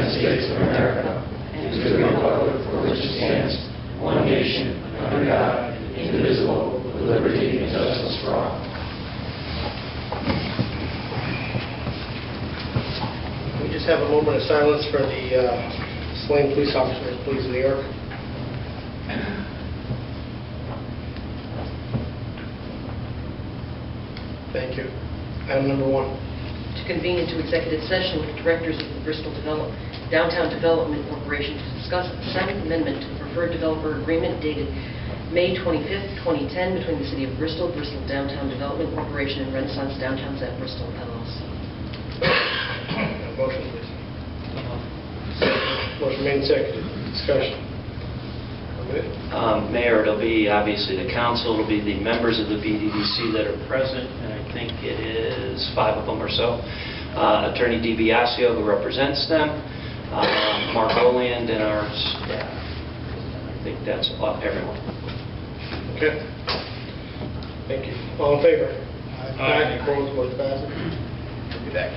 United States of America and to the republic for which it stands, one nation, under God, indivisible, with liberty and justice for all. We just have a moment of silence for the slain police officers, please, in New York. Thank you. Item number 1. To convene into executive session with directors of the Bristol Downtown Development Corporation to discuss the Second Amendment to the Preferred Developer Agreement dated May 25th, 2010 between the City of Bristol, Bristol Downtown Development Corporation, and Renaissance Downtowns at Bristol, LLC. Motion, please. Motion made and seconded. Discussion. Mayor, it'll be obviously the council, it'll be the members of the BDDC that are present, and I think it is 5 of them or so. Attorney DiBiasio, who represents them, Mark Oland, and our staff. I think that's everyone. Okay. Thank you. All in favor? Aye. Opposed? Motion passes. Be back.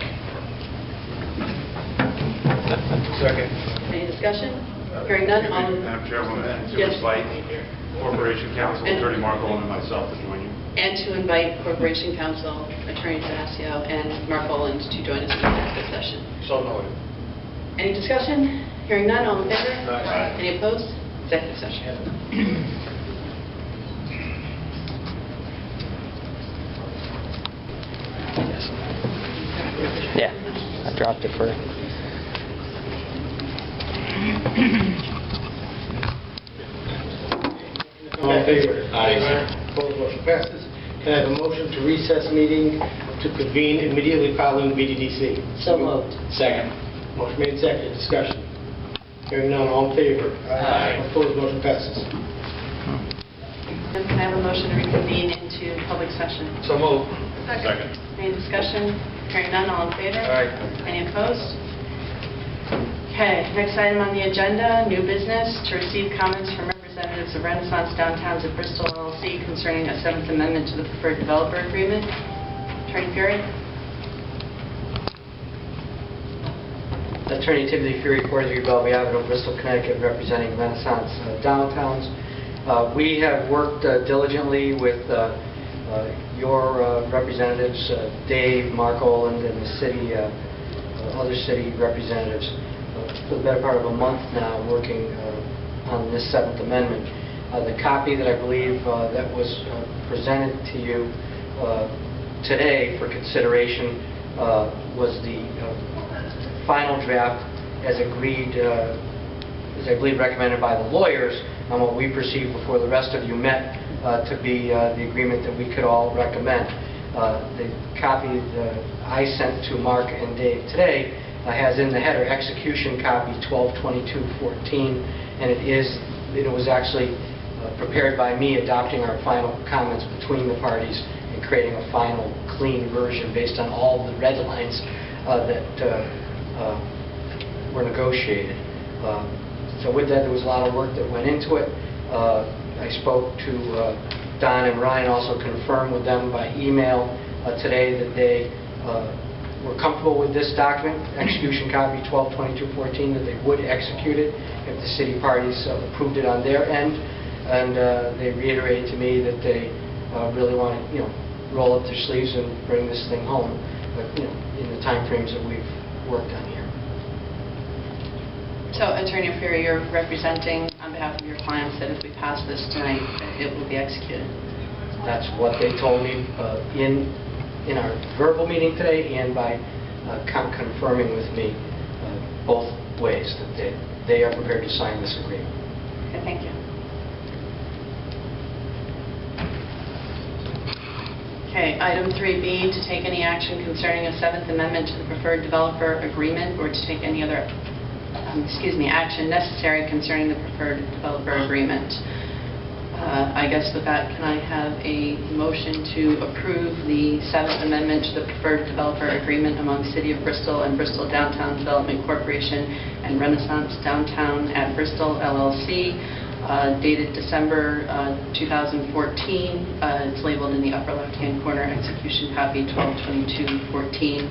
Second. Any discussion? Hearing none, all in... Madam Chairwoman, and to Yes. invite Corporation Counsel, Attorney Mark Olin, and myself to join you. And to invite Corporation Counsel, Attorney Damasio, and Mark Oland to join us in the executive session. So noted. Any discussion? Hearing none, all in favor? Aye. Any opposed? Executive session. Yeah, I dropped it for you. All in favor? Aye. Opposed? Motion passes. Can I have a motion to recess meeting to convene immediately following BDDC? So moved. Second. Motion made and seconded. Discussion. Hearing none, all in favor? Aye. Opposed? Motion passes. And can I have a motion to reconvene into public session? So moved. Second. Any discussion? Hearing none, all in favor? Aye. Any opposed? Okay, next item on the agenda, new business, to receive comments from representatives of Renaissance Downtowns at Bristol, LLC concerning a 7th Amendment to the Preferred Developer Agreement. Attorney Fury? Attorney Timothy Fury, 43 Bellevue Avenue, Bristol, Connecticut, representing Renaissance Downtowns. We have worked diligently with your representatives, Dave, Mark Oland, and the city, other city representatives, for the better part of a month now, working on this 7th Amendment. The copy that I believe that was presented to you today for consideration was the final draft as agreed, as I believe recommended by the lawyers, on what we perceived before the rest of you met to be the agreement that we could all recommend. The copy that I sent to Mark and Dave today has in the header execution copy 12/22/14, and it was actually prepared by me adopting our final comments between the parties and creating a final clean version based on all the red lines that were negotiated. So with that, there was a lot of work that went into it. I spoke to Don and Ryan, also confirmed with them by email today that they were comfortable with this document, execution copy 12/22/14, that they would execute it if the city parties approved it on their end. And they reiterated to me that they really want to, roll up their sleeves and bring this thing home, but, in the time frames that we've worked on here. So, Attorney Fury, you're representing on behalf of your clients that if we pass this tonight, it will be executed. That's what they told me in our verbal meeting today, and by confirming with me both ways that they are prepared to sign this agreement. Okay, thank you. Okay, item 3B, to take any action concerning a 7th Amendment to the Preferred Developer Agreement, or to take any other action necessary concerning the Preferred Developer Agreement. I guess with that, can I have a motion to approve the 7th Amendment to the Preferred Developer Agreement among City of Bristol and Bristol Downtown Development Corporation and Renaissance Downtown at Bristol, LLC, dated December 2014. It's labeled in the upper left-hand corner, execution copy 12/22/14.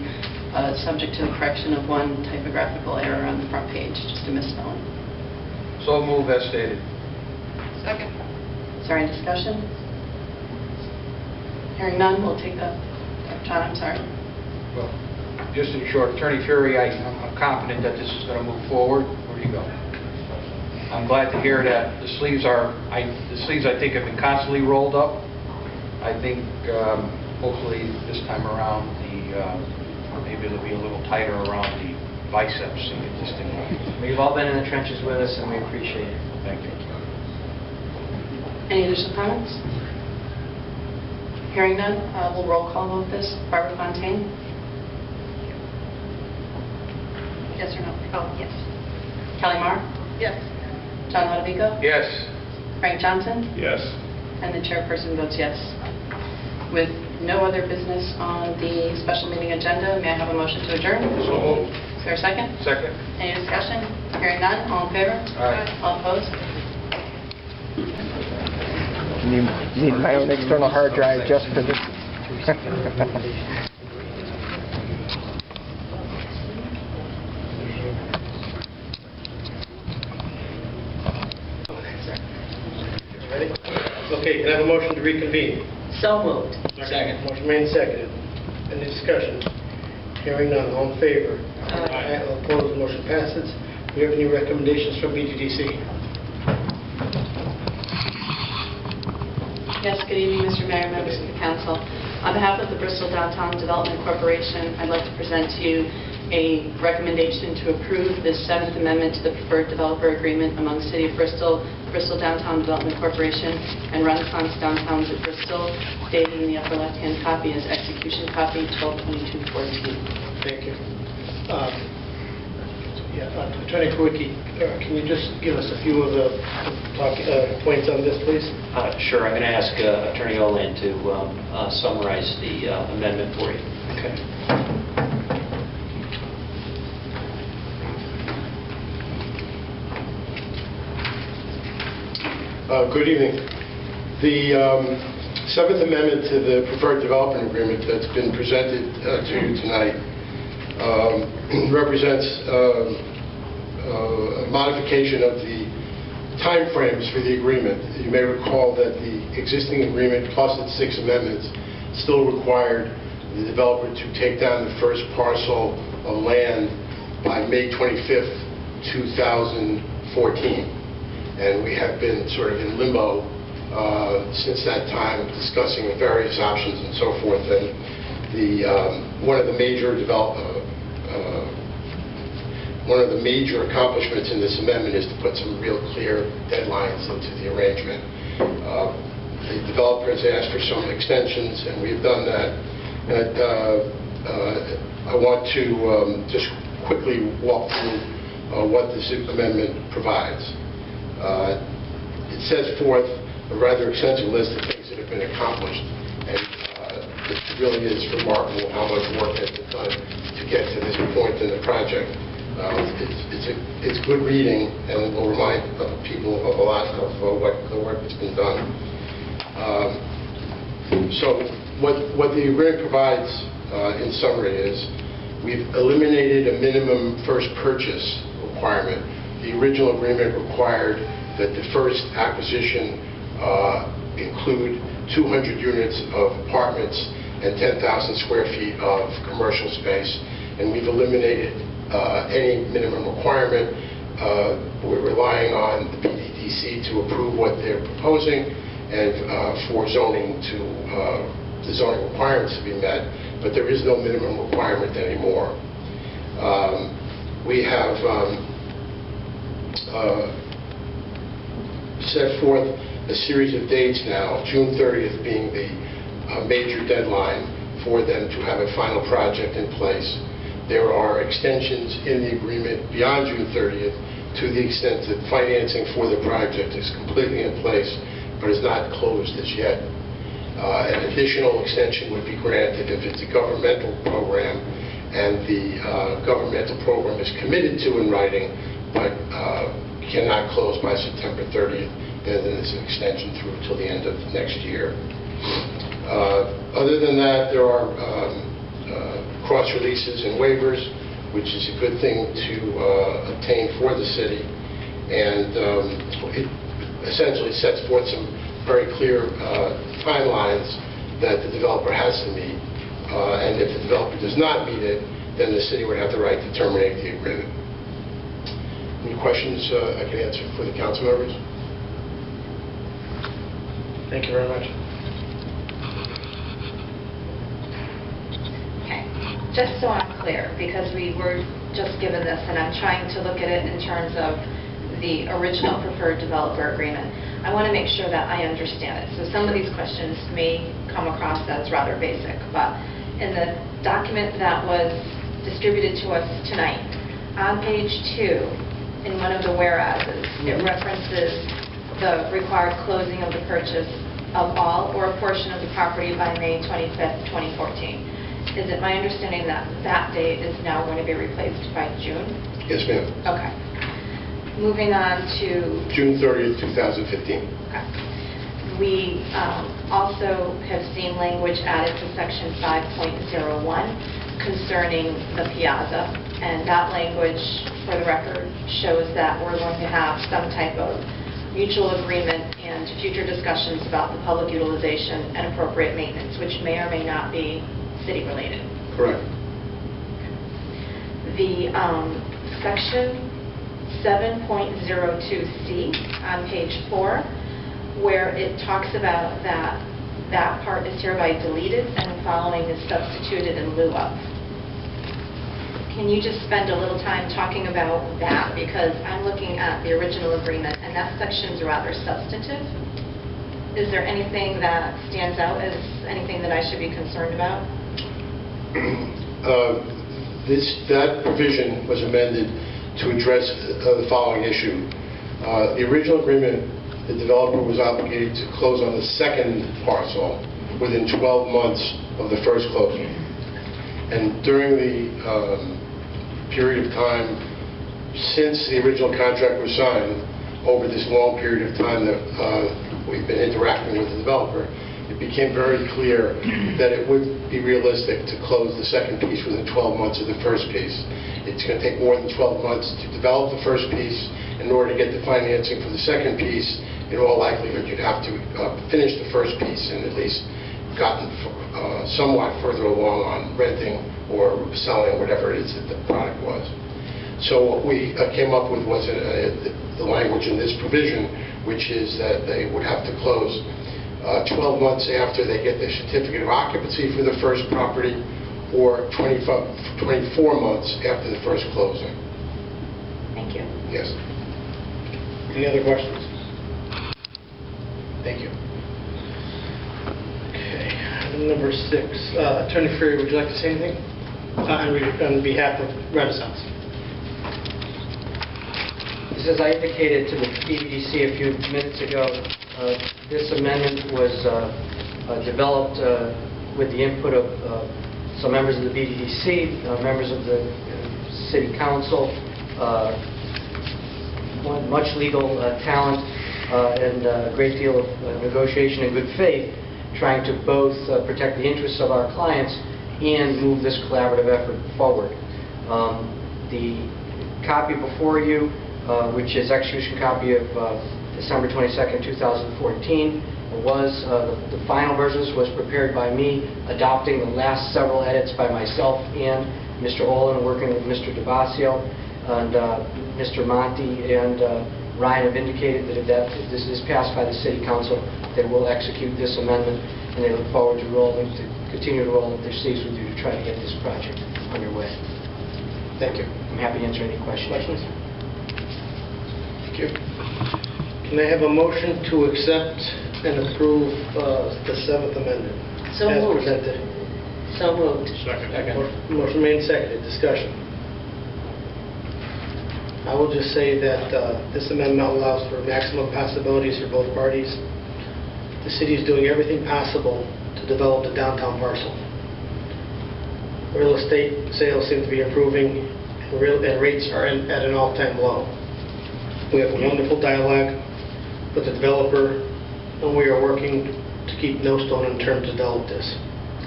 subject to the correction of one typographical error on the front page, just a misspelling. So move as stated. Second. Is there any discussion? Hearing none, we'll take a... John, I'm sorry. Well, just in short, Attorney Fury, I'm confident that this is going to move forward. Where do you go? I'm glad to hear that the sleeves I think have been constantly rolled up. I think hopefully this time around maybe it'll be a little tighter around the biceps to get this thing going. We've all been in the trenches with us, and we appreciate it. Thank you. Any additional comments? Hearing none, we'll roll call vote this. Barbara Fontaine? Yes or no? Oh, yes. Kelly Marr? Yes. John Lodovico? Yes. Frank Johnson? Yes. And the chairperson votes yes. With no other business on the special meeting agenda, may I have a motion to adjourn? So moved. Is there a second? Second. Any discussion? Hearing none, all in favor? Aye. All opposed? Need my own external hard drive just for this. Ready? Okay, can I have a motion to reconvene? So moved. Second. Motion made and seconded. Any discussion? Hearing none, all in favor? Aye. All opposed, motion passes. Do we have any recommendations from BDDC? Yes, good evening, Mr. Mayor, members of the council. On behalf of the Bristol Downtown Development Corporation, I'd like to present to you a recommendation to approve the 7th Amendment to the Preferred Developer Agreement among City of Bristol, Bristol Downtown Development Corporation, and Renaissance Downtowns at Bristol, stated in the upper left-hand copy as execution copy 12/22/14. Thank you. Attorney Kowicki, can you just give us a few of the points on this, please? Sure. I'm going to ask Attorney Olan to summarize the amendment for you. Okay. Good evening. The 7th Amendment to the Preferred Development Agreement that's been presented to you tonight represents a modification of the timeframes for the agreement. You may recall that the existing agreement plus its 6 amendments still required the developer to take down the first parcel of land by May 25th, 2014. And we have been sort of in limbo since that time, discussing various options and so forth. And one of the major accomplishments in this amendment is to put some real clear deadlines into the arrangement. The developer has asked for some extensions, and we've done that. And I want to just quickly walk through what this amendment provides. It sets forth a rather extensive list of things that have been accomplished, and it really is remarkable how much work has been done to get to this point in the project. It's good reading, and it will remind people of a lot of what the work that's been done. So what the agreement provides in summary is we've eliminated a minimum first purchase requirement. The original agreement required that the first acquisition include 200 units of apartments and 10,000 square feet of commercial space, and we've eliminated any minimum requirement. We're relying on the BDDC to approve what they're proposing and for zoning the zoning requirements to be met, but there is no minimum requirement anymore. We have set forth a series of dates now, June 30th being the major deadline for them to have a final project in place. There are extensions in the agreement beyond June 30th to the extent that financing for the project is completely in place but is not closed as yet. An additional extension would be granted if it's a governmental program and the governmental program is committed to in writing but cannot close by September 30th, then there's an extension through till the end of next year. Other than that, there are cross releases and waivers, which is a good thing to obtain for the city. And it essentially sets forth some very clear timelines that the developer has to meet. And if the developer does not meet it, then the city would have the right to terminate the agreement. Any questions I can answer for the council members? Thank you very much. Okay, just so I'm clear, because we were just given this, and I'm trying to look at it in terms of the original preferred developer agreement. I want to make sure that I understand it. So some of these questions may come across as rather basic, but in the document that was distributed to us tonight, on page 2, in one of the whereases, it references the required closing of the purchase of all or a portion of the property by May 25th, 2014. Is it my understanding that that date is now going to be replaced by June? Yes, ma'am. Okay. Moving on to... June 30th, 2015. Okay. We also have seen language added to section 5.01 concerning the piazza, and that language, for the record, shows that we're going to have some type of mutual agreement and future discussions about the public utilization and appropriate maintenance, which may or may not be city-related. Correct. The section 7.02C on page 4, where it talks about that part is hereby deleted and the following is substituted in lieu of. Can you just spend a little time talking about that? Because I'm looking at the original agreement, and that section's rather substantive. Is there anything that stands out as anything that I should be concerned about? That provision was amended to address the following issue. The original agreement, the developer was obligated to close on the second parcel within 12 months of the first closing. And during the period of time since the original contract was signed, over this long period of time that we've been interacting with the developer, it became very clear that it would be realistic to close the second piece within 12 months of the first piece. It's going to take more than 12 months to develop the first piece. In order to get the financing for the second piece, in all likelihood, you'd have to finish the first piece and at least gotten somewhat further along on renting or selling whatever it is that the product was. So what we came up with was the language in this provision, which is that they would have to close 12 months after they get their certificate of occupancy for the first property, or 24 months after the first closing. Thank you. Yes. Any other questions? Thank you. Okay, item number 6. Attorney Freer, would you like to say anything on behalf of Renaissance? Just as I indicated to the BDDC a few minutes ago, this amendment was developed with the input of some members of the BDDC, members of the City Council, much legal talent, and a great deal of negotiation and good faith, trying to both protect the interests of our clients and move this collaborative effort forward. The copy before you, which is execution copy of December 22nd, 2014, was the final versions was prepared by me, adopting the last several edits by myself and Mr. Olin, working with Mr. DeBasio, and Mr. Monti and Ryan have indicated that if this is passed by the City Council, they will execute this amendment, and they look forward to continue to roll up their sleeves with you to try to get this project underway. Thank you. I'm happy to answer any questions. Thank you. Can I have a motion to accept and approve the 7th Amendment So as moved. presented? So moved. Second. Motion made and seconded. Discussion. I will just say that this amendment allows for maximum possibilities for both parties. The city is doing everything possible to develop the downtown parcel. Real estate sales seem to be improving, and rates are at an all-time low. We have a wonderful dialogue with the developer, and we are working to keep no stone unturned to develop this.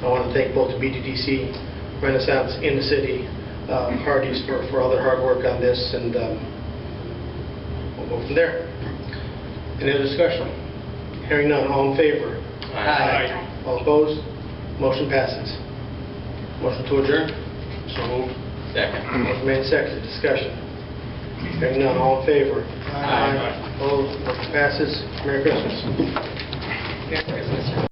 I want to thank both the BDDC Renaissance in the city, Hardee's for all their hard work on this, and we'll go from there. Any other discussion? Hearing none, all in favor? Aye. All opposed? Motion passes. Motion to adjourn? So moved. Second. Motion made, seconded, discussion. Hearing none, all in favor? Aye. Opposed? Motion passes. Merry Christmas. Merry Christmas.